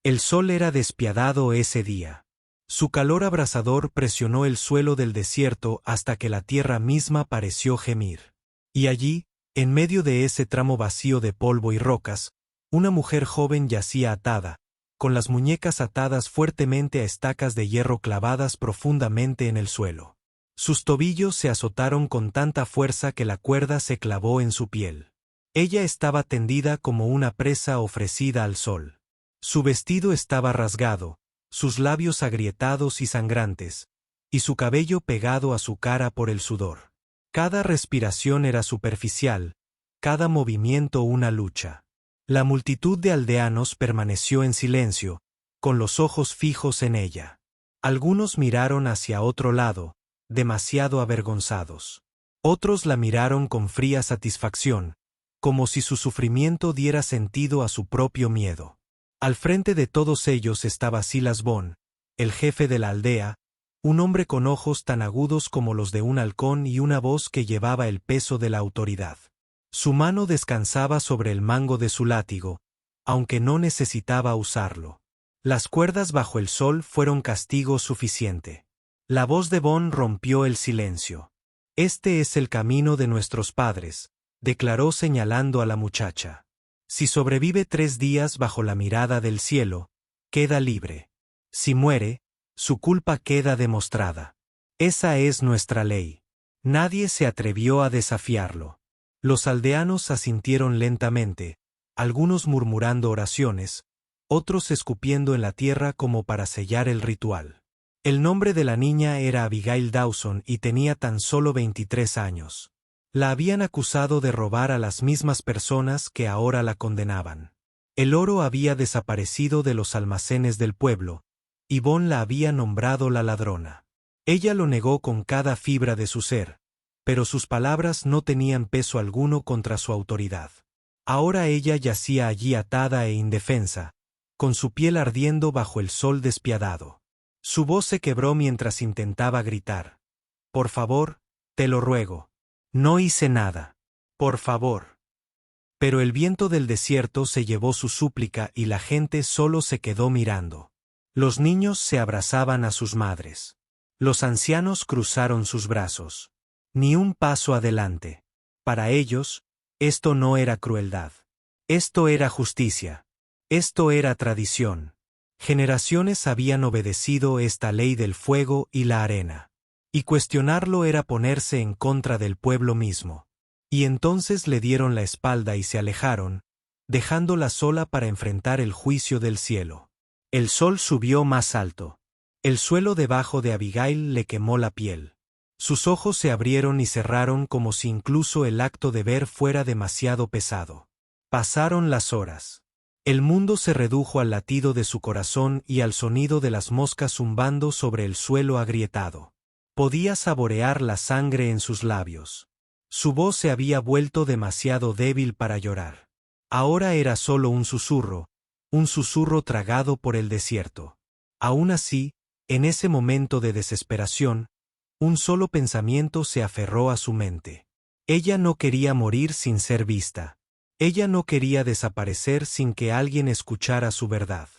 El sol era despiadado ese día. Su calor abrasador presionó el suelo del desierto hasta que la tierra misma pareció gemir. Y allí, en medio de ese tramo vacío de polvo y rocas, una mujer joven yacía atada, con las muñecas atadas fuertemente a estacas de hierro clavadas profundamente en el suelo. Sus tobillos se azotaron con tanta fuerza que la cuerda se clavó en su piel. Ella estaba tendida como una presa ofrecida al sol. Su vestido estaba rasgado, sus labios agrietados y sangrantes, y su cabello pegado a su cara por el sudor. Cada respiración era superficial, cada movimiento una lucha. La multitud de aldeanos permaneció en silencio, con los ojos fijos en ella. Algunos miraron hacia otro lado, demasiado avergonzados. Otros la miraron con fría satisfacción, como si su sufrimiento diera sentido a su propio miedo. Al frente de todos ellos estaba Silas Bon, el jefe de la aldea, un hombre con ojos tan agudos como los de un halcón y una voz que llevaba el peso de la autoridad. Su mano descansaba sobre el mango de su látigo, aunque no necesitaba usarlo. Las cuerdas bajo el sol fueron castigo suficiente. La voz de Bon rompió el silencio. «Este es el camino de nuestros padres», declaró señalando a la muchacha. «Si sobrevive 3 días bajo la mirada del cielo, queda libre. Si muere, su culpa queda demostrada. Esa es nuestra ley». Nadie se atrevió a desafiarlo. Los aldeanos asintieron lentamente, algunos murmurando oraciones, otros escupiendo en la tierra como para sellar el ritual. El nombre de la niña era Abigail Dawson y tenía tan solo 23 años. La habían acusado de robar a las mismas personas que ahora la condenaban. El oro había desaparecido de los almacenes del pueblo, y Bon la había nombrado la ladrona. Ella lo negó con cada fibra de su ser, pero sus palabras no tenían peso alguno contra su autoridad. Ahora ella yacía allí atada e indefensa, con su piel ardiendo bajo el sol despiadado. Su voz se quebró mientras intentaba gritar. «Por favor, te lo ruego. No hice nada. Por favor». Pero el viento del desierto se llevó su súplica y la gente solo se quedó mirando. Los niños se abrazaban a sus madres. Los ancianos cruzaron sus brazos. Ni un paso adelante. Para ellos, esto no era crueldad. Esto era justicia. Esto era tradición. Generaciones habían obedecido esta ley del fuego y la arena. Y cuestionarlo era ponerse en contra del pueblo mismo. Y entonces le dieron la espalda y se alejaron, dejándola sola para enfrentar el juicio del cielo. El sol subió más alto. El suelo debajo de Abigail le quemó la piel. Sus ojos se abrieron y cerraron como si incluso el acto de ver fuera demasiado pesado. Pasaron las horas. El mundo se redujo al latido de su corazón y al sonido de las moscas zumbando sobre el suelo agrietado. Podía saborear la sangre en sus labios. Su voz se había vuelto demasiado débil para llorar. Ahora era solo un susurro tragado por el desierto. Aún así, en ese momento de desesperación, un solo pensamiento se aferró a su mente. Ella no quería morir sin ser vista. Ella no quería desaparecer sin que alguien escuchara su verdad.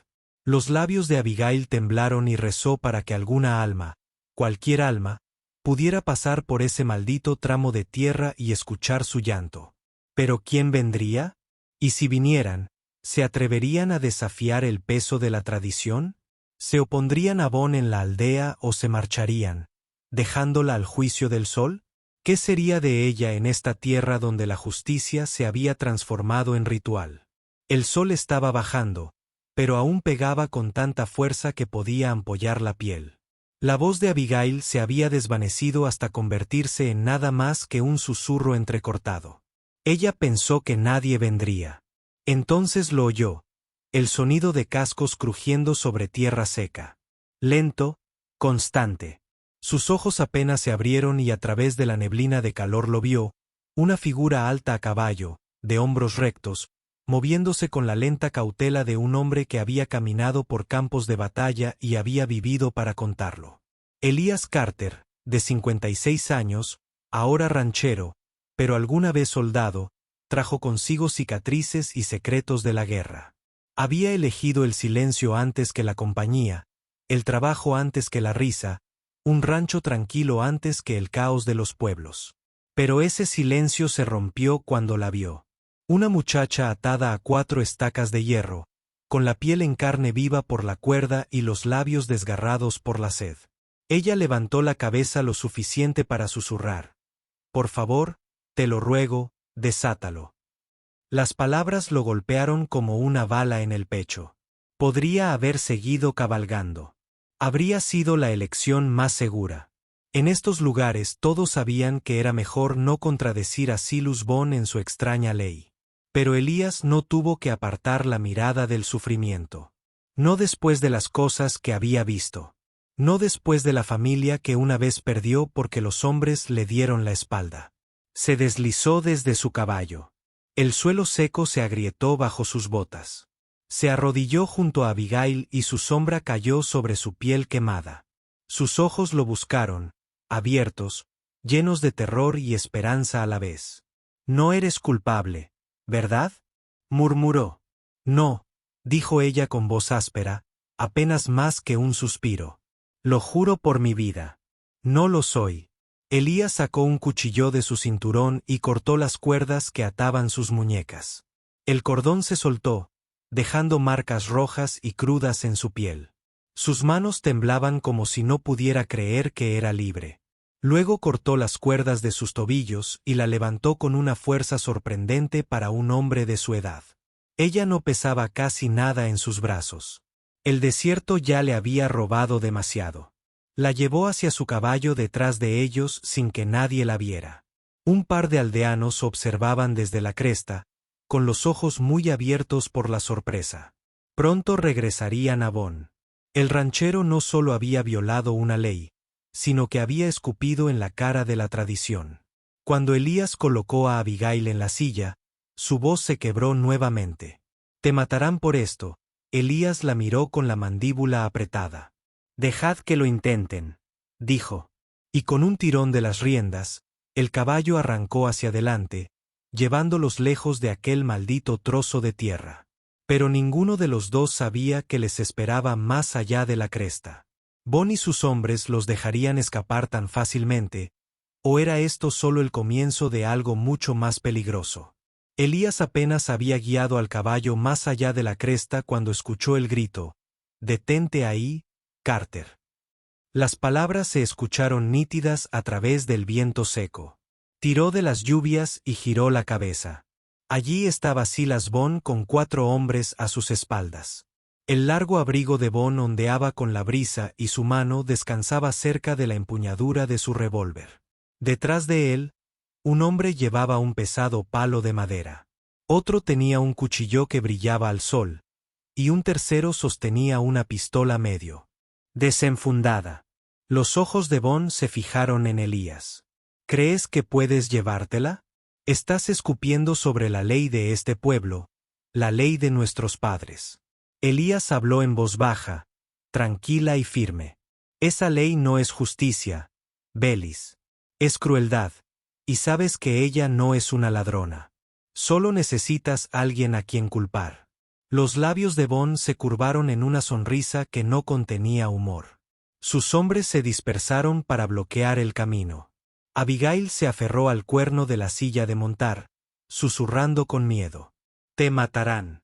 Los labios de Abigail temblaron y rezó para que alguna alma, cualquier alma, pudiera pasar por ese maldito tramo de tierra y escuchar su llanto. ¿Pero quién vendría? Y si vinieran, ¿se atreverían a desafiar el peso de la tradición? ¿Se opondrían a Bon en la aldea o se marcharían, dejándola al juicio del sol? ¿Qué sería de ella en esta tierra donde la justicia se había transformado en ritual? El sol estaba bajando, pero aún pegaba con tanta fuerza que podía ampollar la piel. La voz de Abigail se había desvanecido hasta convertirse en nada más que un susurro entrecortado. Ella pensó que nadie vendría. Entonces lo oyó, el sonido de cascos crujiendo sobre tierra seca. Lento, constante. Sus ojos apenas se abrieron y a través de la neblina de calor lo vio, una figura alta a caballo, de hombros rectos, moviéndose con la lenta cautela de un hombre que había caminado por campos de batalla y había vivido para contarlo. Elías Carter, de 56 años, ahora ranchero, pero alguna vez soldado, trajo consigo cicatrices y secretos de la guerra. Había elegido el silencio antes que la compañía, el trabajo antes que la risa, un rancho tranquilo antes que el caos de los pueblos. Pero ese silencio se rompió cuando la vio. Una muchacha atada a 4 estacas de hierro, con la piel en carne viva por la cuerda y los labios desgarrados por la sed. Ella levantó la cabeza lo suficiente para susurrar. Por favor, te lo ruego, desátalo. Las palabras lo golpearon como una bala en el pecho. Podría haber seguido cabalgando. Habría sido la elección más segura. En estos lugares todos sabían que era mejor no contradecir a Silas Boone en su extraña ley. Pero Elías no tuvo que apartar la mirada del sufrimiento. No después de las cosas que había visto. No después de la familia que una vez perdió porque los hombres le dieron la espalda. Se deslizó desde su caballo. El suelo seco se agrietó bajo sus botas. Se arrodilló junto a Abigail y su sombra cayó sobre su piel quemada. Sus ojos lo buscaron, abiertos, llenos de terror y esperanza a la vez. No eres culpable, ¿verdad? Murmuró. No, dijo ella con voz áspera, apenas más que un suspiro. Lo juro por mi vida. No lo soy. Elías sacó un cuchillo de su cinturón y cortó las cuerdas que ataban sus muñecas. El cordón se soltó, dejando marcas rojas y crudas en su piel. Sus manos temblaban como si no pudiera creer que era libre. Luego cortó las cuerdas de sus tobillos y la levantó con una fuerza sorprendente para un hombre de su edad. Ella no pesaba casi nada en sus brazos. El desierto ya le había robado demasiado. La llevó hacia su caballo detrás de ellos sin que nadie la viera. Un par de aldeanos observaban desde la cresta, con los ojos muy abiertos por la sorpresa. Pronto regresarían a Boone. El ranchero no solo había violado una ley, sino que había escupido en la cara de la tradición. Cuando Elías colocó a Abigail en la silla, su voz se quebró nuevamente. «Te matarán por esto», Elías la miró con la mandíbula apretada. «Dejad que lo intenten», dijo. Y con un tirón de las riendas, el caballo arrancó hacia adelante, llevándolos lejos de aquel maldito trozo de tierra. Pero ninguno de los dos sabía que les esperaba más allá de la cresta. Boone y sus hombres los dejarían escapar tan fácilmente, ¿o era esto solo el comienzo de algo mucho más peligroso? Elías apenas había guiado al caballo más allá de la cresta cuando escuchó el grito: «Detente ahí, Carter». Las palabras se escucharon nítidas a través del viento seco. Tiró de las lluvias y giró la cabeza. Allí estaba Silas Boone con 4 hombres a sus espaldas. El largo abrigo de Boone ondeaba con la brisa y su mano descansaba cerca de la empuñadura de su revólver. Detrás de él, un hombre llevaba un pesado palo de madera. Otro tenía un cuchillo que brillaba al sol, y un tercero sostenía una pistola medio desenfundada. Los ojos de Boone se fijaron en Elías. «¿Crees que puedes llevártela? Estás escupiendo sobre la ley de este pueblo, la ley de nuestros padres». Elías habló en voz baja, tranquila y firme. «Esa ley no es justicia, Belis. Es crueldad, y sabes que ella no es una ladrona. Solo necesitas alguien a quien culpar». Los labios de Boone se curvaron en una sonrisa que no contenía humor. Sus hombres se dispersaron para bloquear el camino. Abigail se aferró al cuerno de la silla de montar, susurrando con miedo: «Te matarán».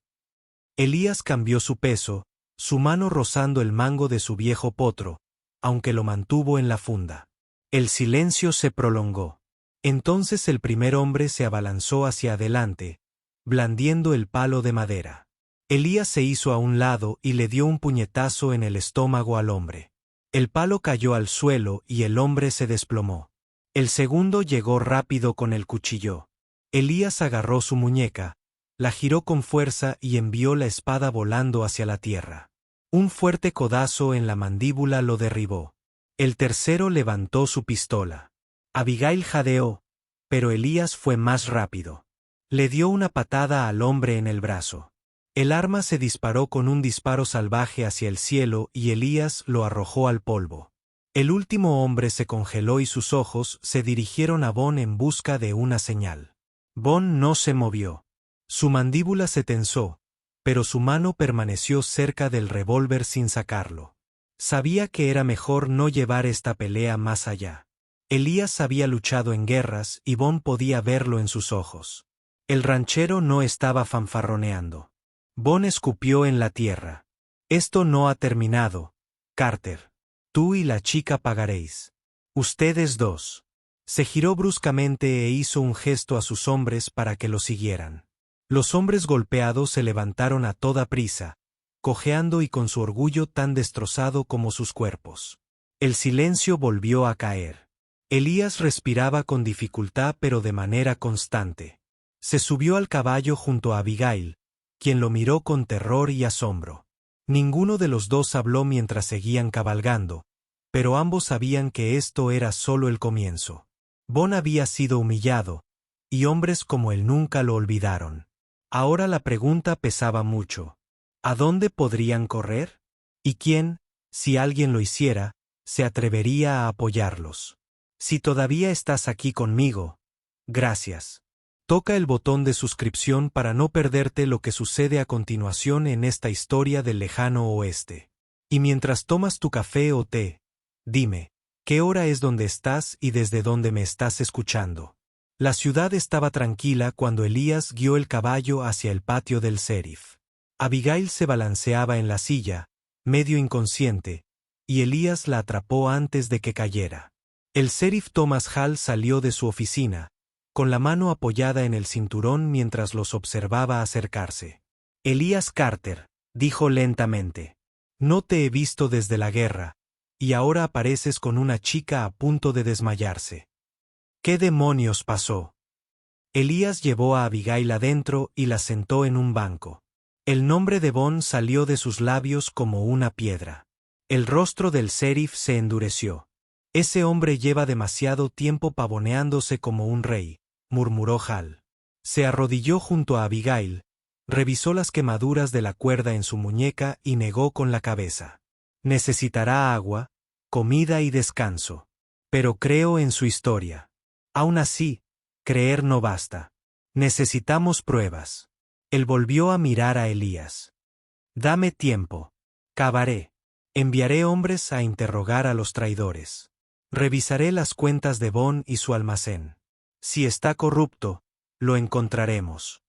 Elías cambió su peso, su mano rozando el mango de su viejo potro, aunque lo mantuvo en la funda. El silencio se prolongó. Entonces el primer hombre se abalanzó hacia adelante, blandiendo el palo de madera. Elías se hizo a un lado y le dio un puñetazo en el estómago al hombre. El palo cayó al suelo y el hombre se desplomó. El segundo llegó rápido con el cuchillo. Elías agarró su muñeca, la giró con fuerza y envió la espada volando hacia la tierra. Un fuerte codazo en la mandíbula lo derribó. El tercero levantó su pistola. Abigail jadeó, pero Elías fue más rápido. Le dio una patada al hombre en el brazo. El arma se disparó con un disparo salvaje hacia el cielo y Elías lo arrojó al polvo. El último hombre se congeló y sus ojos se dirigieron a Boone en busca de una señal. Boone no se movió. Su mandíbula se tensó, pero su mano permaneció cerca del revólver sin sacarlo. Sabía que era mejor no llevar esta pelea más allá. Elías había luchado en guerras y Von podía verlo en sus ojos. El ranchero no estaba fanfarroneando. Von escupió en la tierra. Esto no ha terminado, Carter. Tú y la chica pagaréis. Ustedes dos. Se giró bruscamente e hizo un gesto a sus hombres para que lo siguieran. Los hombres golpeados se levantaron a toda prisa, cojeando y con su orgullo tan destrozado como sus cuerpos. El silencio volvió a caer. Elías respiraba con dificultad pero de manera constante. Se subió al caballo junto a Abigail, quien lo miró con terror y asombro. Ninguno de los dos habló mientras seguían cabalgando, pero ambos sabían que esto era solo el comienzo. Von había sido humillado, y hombres como él nunca lo olvidaron. Ahora la pregunta pesaba mucho. ¿A dónde podrían correr? ¿Y quién, si alguien lo hiciera, se atrevería a apoyarlos? Si todavía estás aquí conmigo, gracias. Toca el botón de suscripción para no perderte lo que sucede a continuación en esta historia del lejano oeste. Y mientras tomas tu café o té, dime, ¿qué hora es donde estás y desde dónde me estás escuchando? La ciudad estaba tranquila cuando Elías guió el caballo hacia el patio del sheriff. Abigail se balanceaba en la silla, medio inconsciente, y Elías la atrapó antes de que cayera. El sheriff Thomas Hall salió de su oficina, con la mano apoyada en el cinturón mientras los observaba acercarse. Elías Carter, dijo lentamente. No te he visto desde la guerra, y ahora apareces con una chica a punto de desmayarse. ¿Qué demonios pasó? Elías llevó a Abigail adentro y la sentó en un banco. El nombre de Von salió de sus labios como una piedra. El rostro del sheriff se endureció. Ese hombre lleva demasiado tiempo pavoneándose como un rey, murmuró Hal. Se arrodilló junto a Abigail, revisó las quemaduras de la cuerda en su muñeca y negó con la cabeza. Necesitará agua, comida y descanso. Pero creo en su historia. Aún así, creer no basta. Necesitamos pruebas. Él volvió a mirar a Elías. Dame tiempo. Cavaré. Enviaré hombres a interrogar a los traidores. Revisaré las cuentas de Von y su almacén. Si está corrupto, lo encontraremos.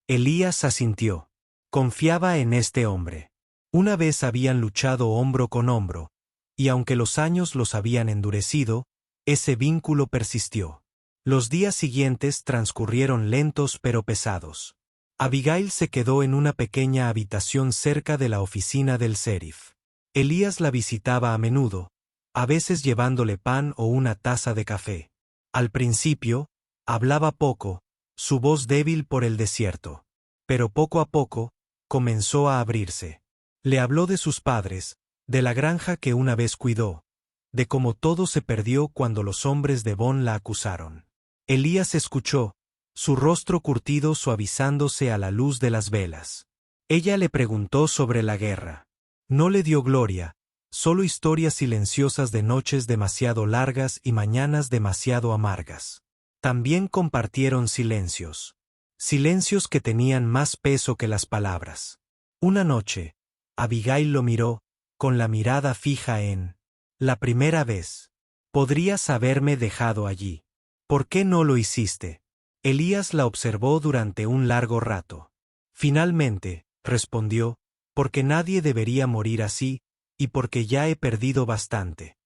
Elías asintió. Confiaba en este hombre. Una vez habían luchado hombro con hombro, y aunque los años los habían endurecido, ese vínculo persistió. Los días siguientes transcurrieron lentos pero pesados. Abigail se quedó en una pequeña habitación cerca de la oficina del sheriff. Elías la visitaba a menudo, a veces llevándole pan o una taza de café. Al principio, hablaba poco, su voz débil por el desierto. Pero poco a poco, comenzó a abrirse. Le habló de sus padres, de la granja que una vez cuidó, de cómo todo se perdió cuando los hombres de Von la acusaron. Elías escuchó, su rostro curtido suavizándose a la luz de las velas. Ella le preguntó sobre la guerra. No le dio gloria, solo historias silenciosas de noches demasiado largas y mañanas demasiado amargas. También compartieron silencios. Silencios que tenían más peso que las palabras. Una noche, Abigail lo miró, con la mirada fija en la primera vez. Podrías haberme dejado allí. ¿Por qué no lo hiciste? Elías la observó durante un largo rato. Finalmente, respondió, porque nadie debería morir así, y porque ya he perdido bastante.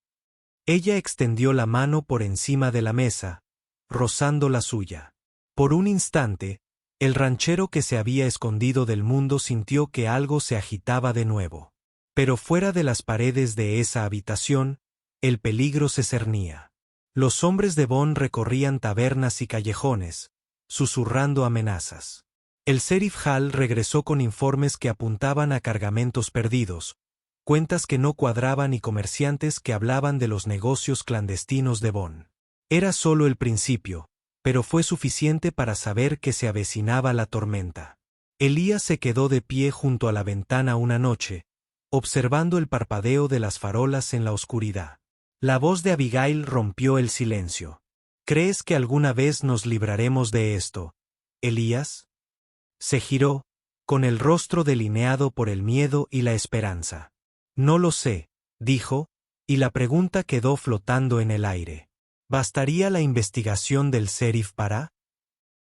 Ella extendió la mano por encima de la mesa, rozando la suya. Por un instante, el ranchero que se había escondido del mundo sintió que algo se agitaba de nuevo. Pero fuera de las paredes de esa habitación, el peligro se cernía. Los hombres de Von recorrían tabernas y callejones, susurrando amenazas. El sheriff Hall regresó con informes que apuntaban a cargamentos perdidos, cuentas que no cuadraban y comerciantes que hablaban de los negocios clandestinos de Von. Era solo el principio, pero fue suficiente para saber que se avecinaba la tormenta. Elías se quedó de pie junto a la ventana una noche, observando el parpadeo de las farolas en la oscuridad. La voz de Abigail rompió el silencio. ¿Crees que alguna vez nos libraremos de esto, Elías? Se giró, con el rostro delineado por el miedo y la esperanza. No lo sé, dijo, y la pregunta quedó flotando en el aire. ¿Bastaría la investigación del sheriff para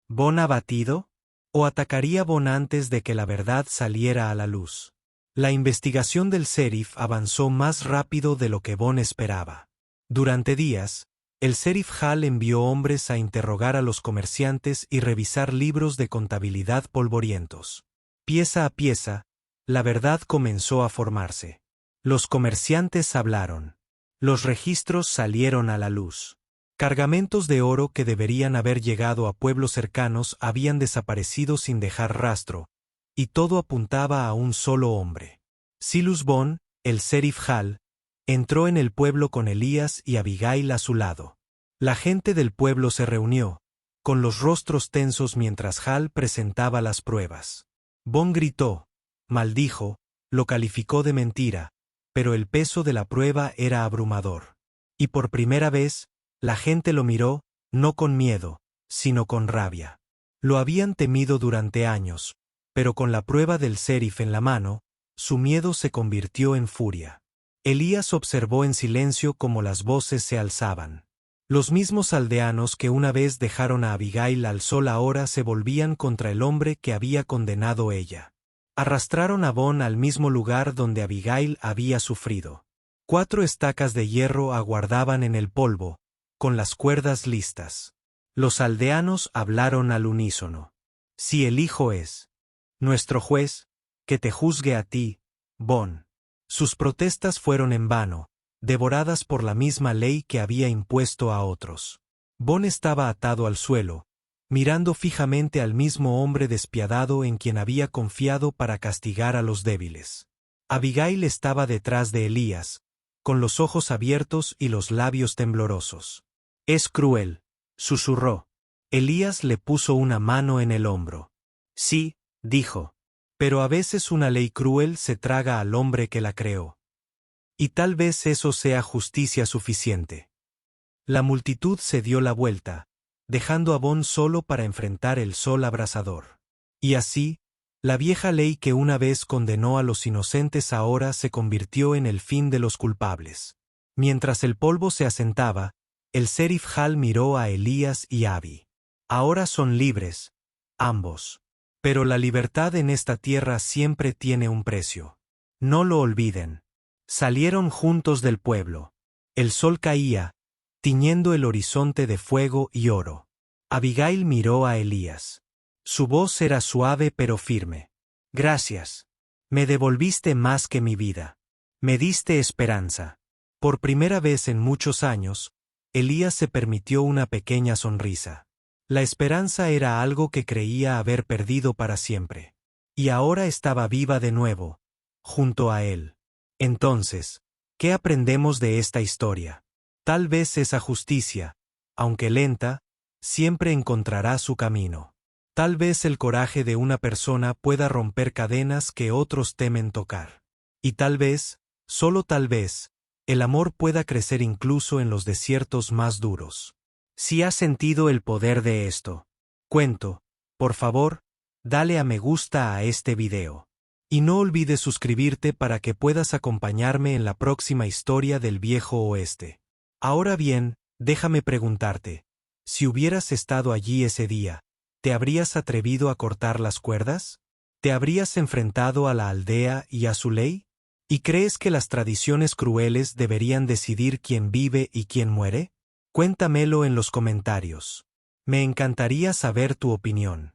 Bon abatido? ¿O atacaría Bon antes de que la verdad saliera a la luz? La investigación del sheriff avanzó más rápido de lo que Bon esperaba. Durante días, el sheriff Hall envió hombres a interrogar a los comerciantes y revisar libros de contabilidad polvorientos. Pieza a pieza, la verdad comenzó a formarse. Los comerciantes hablaron. Los registros salieron a la luz. Cargamentos de oro que deberían haber llegado a pueblos cercanos habían desaparecido sin dejar rastro, y todo apuntaba a un solo hombre. Silas Bon, el sheriff Hall, entró en el pueblo con Elías y Abigail a su lado. La gente del pueblo se reunió, con los rostros tensos mientras Hall presentaba las pruebas. Bon gritó, maldijo, lo calificó de mentira, pero el peso de la prueba era abrumador. Y por primera vez, la gente lo miró, no con miedo, sino con rabia. Lo habían temido durante años, pero con la prueba del sheriff en la mano, su miedo se convirtió en furia. Elías observó en silencio cómo las voces se alzaban. Los mismos aldeanos que una vez dejaron a Abigail al sol ahora se volvían contra el hombre que había condenado ella. Arrastraron a Bon al mismo lugar donde Abigail había sufrido. 4 estacas de hierro aguardaban en el polvo, con las cuerdas listas. Los aldeanos hablaron al unísono. Si el hijo es nuestro juez, que te juzgue a ti, Bon. Sus protestas fueron en vano, devoradas por la misma ley que había impuesto a otros. Bon estaba atado al suelo, mirando fijamente al mismo hombre despiadado en quien había confiado para castigar a los débiles. Abigail estaba detrás de Elías, con los ojos abiertos y los labios temblorosos. Es cruel, susurró. Elías le puso una mano en el hombro. Sí, dijo. Pero a veces una ley cruel se traga al hombre que la creó. Y tal vez eso sea justicia suficiente. La multitud se dio la vuelta, dejando a Bon solo para enfrentar el sol abrasador. Y así, la vieja ley que una vez condenó a los inocentes ahora se convirtió en el fin de los culpables. Mientras el polvo se asentaba, el sheriff Hall miró a Elías y Abby. Ahora son libres, ambos. Pero la libertad en esta tierra siempre tiene un precio. No lo olviden. Salieron juntos del pueblo. El sol caía, tiñendo el horizonte de fuego y oro. Abigail miró a Elías. Su voz era suave pero firme. Gracias. Me devolviste más que mi vida. Me diste esperanza. Por primera vez en muchos años, Elías se permitió una pequeña sonrisa. La esperanza era algo que creía haber perdido para siempre. Y ahora estaba viva de nuevo, junto a él. Entonces, ¿qué aprendemos de esta historia? Tal vez esa justicia, aunque lenta, siempre encontrará su camino. Tal vez el coraje de una persona pueda romper cadenas que otros temen tocar. Y tal vez, solo tal vez, el amor pueda crecer incluso en los desiertos más duros. Si has sentido el poder de esto cuento, por favor, dale a me gusta a este video. Y no olvides suscribirte para que puedas acompañarme en la próxima historia del Viejo Oeste. Ahora bien, déjame preguntarte, si hubieras estado allí ese día, ¿te habrías atrevido a cortar las cuerdas? ¿Te habrías enfrentado a la aldea y a su ley? ¿Y crees que las tradiciones crueles deberían decidir quién vive y quién muere? Cuéntamelo en los comentarios. Me encantaría saber tu opinión.